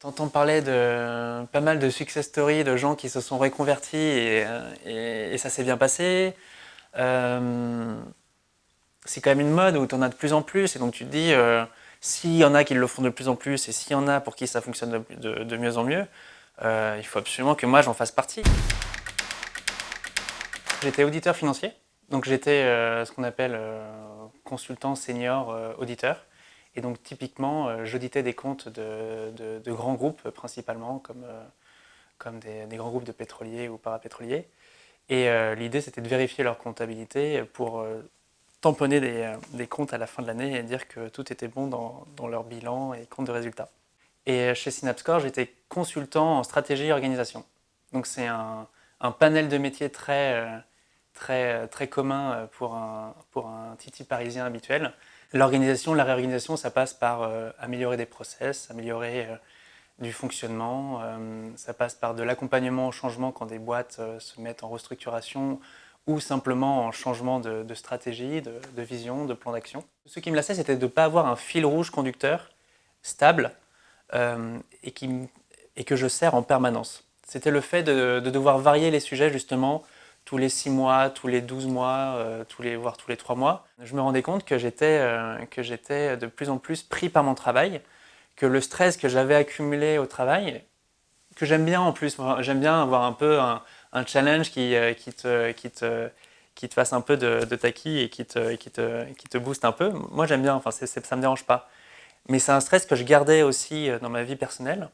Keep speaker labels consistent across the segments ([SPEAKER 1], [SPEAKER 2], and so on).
[SPEAKER 1] T'entends parler de pas mal de success stories de gens qui se sont reconvertis et ça s'est bien passé. Euh, c'est quand même une mode où t'en as de plus en plus et donc tu te dis s'il y en a qui le font de plus en plus et s'il y en a pour qui ça fonctionne de mieux en mieux, il faut absolument que moi j'en fasse partie. J'étais auditeur financier, donc j'étais ce qu'on appelle consultant senior auditeur. Et donc typiquement, j'auditais des comptes de grands groupes principalement, comme des grands groupes de pétroliers ou parapétroliers. Et l'idée, c'était de vérifier leur comptabilité pour tamponner des comptes à la fin de l'année et dire que tout était bon dans leur bilan et compte de résultats. Et chez Synapscore, j'étais consultant en stratégie et organisation. Donc c'est un panel de métiers très commun pour un titi parisien habituel. L'organisation, la réorganisation, ça passe par améliorer des process, améliorer du fonctionnement, ça passe par de l'accompagnement au changement quand des boîtes se mettent en restructuration ou simplement en changement de stratégie, de vision, de plan d'action. Ce qui me lassait, c'était de ne pas avoir un fil rouge conducteur stable et, et que je sers en permanence. C'était le fait de devoir varier les sujets justement tous les 6 mois, tous les 12 mois, voire tous les 3 mois. Je me rendais compte que j'étais de plus en plus pris par mon travail, que le stress que j'avais accumulé au travail, que j'aime bien en plus, j'aime bien avoir un peu un challenge qui te fasse un peu de taquis et qui te booste un peu. Moi j'aime bien, enfin, ça me dérange pas. Mais c'est un stress que je gardais aussi dans ma vie personnelle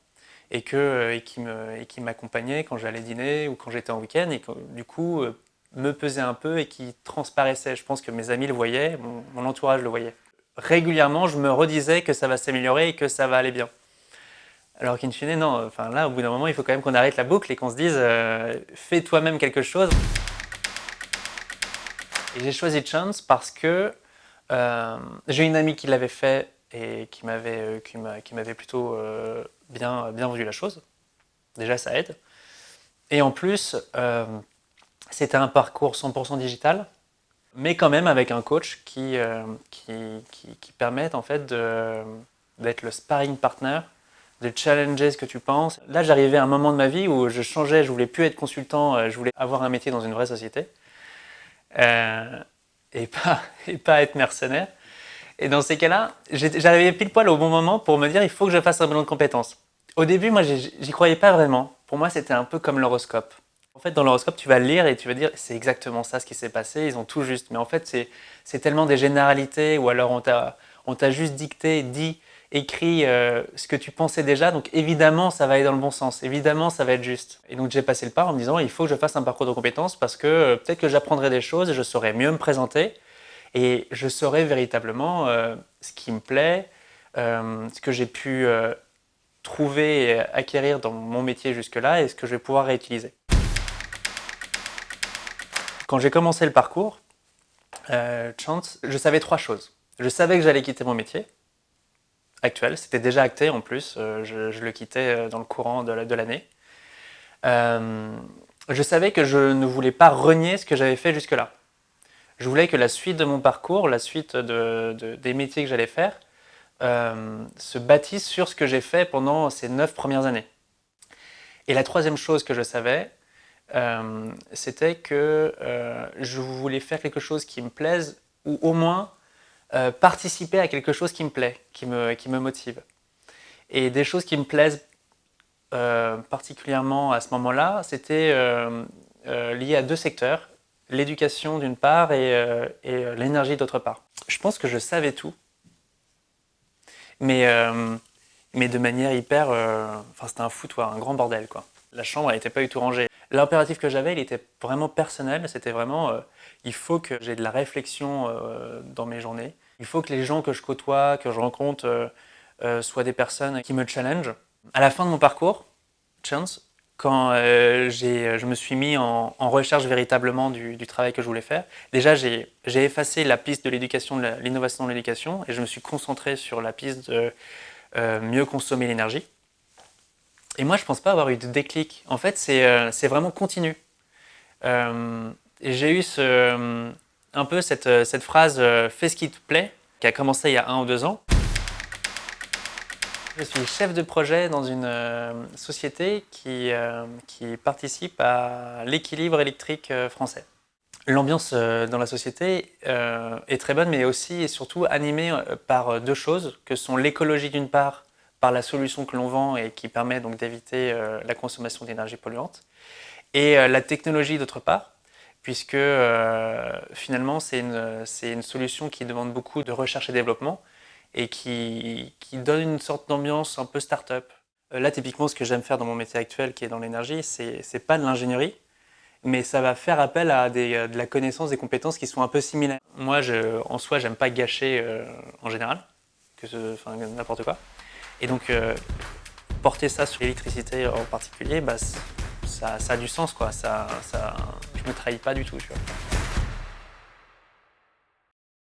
[SPEAKER 1] et qui m'accompagnait quand j'allais dîner ou quand j'étais en week-end et qui, du coup, me pesait un peu et qui transparaissait. Je pense que mes amis le voyaient, mon entourage le voyait. Régulièrement, je me redisais que ça va s'améliorer et que ça va aller bien. Alors qu'in fine, non. Enfin, là, au bout d'un moment, il faut quand même qu'on arrête la boucle et qu'on se dise fais toi-même quelque chose. Et j'ai choisi Chance parce que j'ai une amie qui l'avait fait et qui m'avait plutôt bien vendu la chose. Déjà, ça aide. Et en plus, c'était un parcours 100% digital, mais quand même avec un coach qui permet en fait d'être le sparring partner, de challenger ce que tu penses. Là, j'arrivais à un moment de ma vie où je changeais, je voulais plus être consultant, je voulais avoir un métier dans une vraie société euh, et pas être mercenaire. Et dans ces cas-là, j'arrivais pile poil au bon moment pour me dire il faut que je fasse un bilan de compétences. Au début, moi, j'y croyais pas vraiment. Pour moi, c'était un peu comme l'horoscope. En fait, dans l'horoscope, tu vas le lire et tu vas dire c'est exactement ça ce qui s'est passé, ils ont tout juste. Mais en fait, c'est tellement des généralités ou alors on t'a juste dicté, dit, écrit ce que tu pensais déjà. Donc évidemment, ça va aller dans le bon sens. Évidemment, ça va être juste. Et donc j'ai passé le pas en me disant il faut que je fasse un parcours de compétences parce que peut-être que j'apprendrai des choses et je saurai mieux me présenter et je saurai véritablement ce qui me plaît, ce que j'ai pu trouver et acquérir dans mon métier jusque-là et ce que je vais pouvoir réutiliser. Quand j'ai commencé le parcours, Chance, je savais 3 choses. Je savais que j'allais quitter mon métier actuel, c'était déjà acté en plus, je le quittais dans le courant de l'année. Euh, je savais que je ne voulais pas renier ce que j'avais fait jusque-là. Je voulais que la suite de mon parcours, la suite des métiers que j'allais faire, se bâtisse sur ce que j'ai fait pendant ces 9 premières années. Et la troisième chose que je savais, c'était que je voulais faire quelque chose qui me plaise, ou au moins participer à quelque chose qui me plaît, qui me motive. Et des choses qui me plaisent particulièrement à ce moment-là, c'était lié à 2 secteurs, l'éducation d'une part et l'énergie d'autre part. Je pense que je savais tout, mais, euh, mais de manière hyper... Enfin, c'était un foutoir, un grand bordel, quoi. La chambre, elle n'était pas du tout rangée. L'impératif que j'avais, il était vraiment personnel. C'était vraiment, il faut que j'ai de la réflexion dans mes journées. Il faut que les gens que je côtoie, que je rencontre, soient des personnes qui me challengent. À la fin de mon parcours, Chance, quand je me suis mis en recherche véritablement du travail que je voulais faire, déjà j'ai effacé la piste de l'éducation, de l'innovation de l'éducation, et je me suis concentré sur la piste de mieux consommer l'énergie. Et moi, je pense pas avoir eu de déclic. En fait, c'est vraiment continu. Et j'ai eu un peu cette phrase fais ce qui te plaît, qui a commencé il y a 1 ou 2 ans. Je suis chef de projet dans une société qui participe à l'équilibre électrique français. L'ambiance dans la société est très bonne, mais aussi et surtout animée par deux choses, que sont l'écologie d'une part, par la solution que l'on vend et qui permet donc d'éviter la consommation d'énergie polluante, et la technologie d'autre part, puisque finalement c'est une solution qui demande beaucoup de recherche et développement et qui donne une sorte d'ambiance un peu start-up. Là, typiquement, ce que j'aime faire dans mon métier actuel, qui est dans l'énergie, c'est pas de l'ingénierie, mais ça va faire appel à de la connaissance, des compétences qui sont un peu similaires. Moi, en soi, j'aime pas gâcher en général, enfin, n'importe quoi. Et donc, porter ça sur l'électricité en particulier, bah, ça a du sens, quoi. Je me trahis pas du tout, tu vois.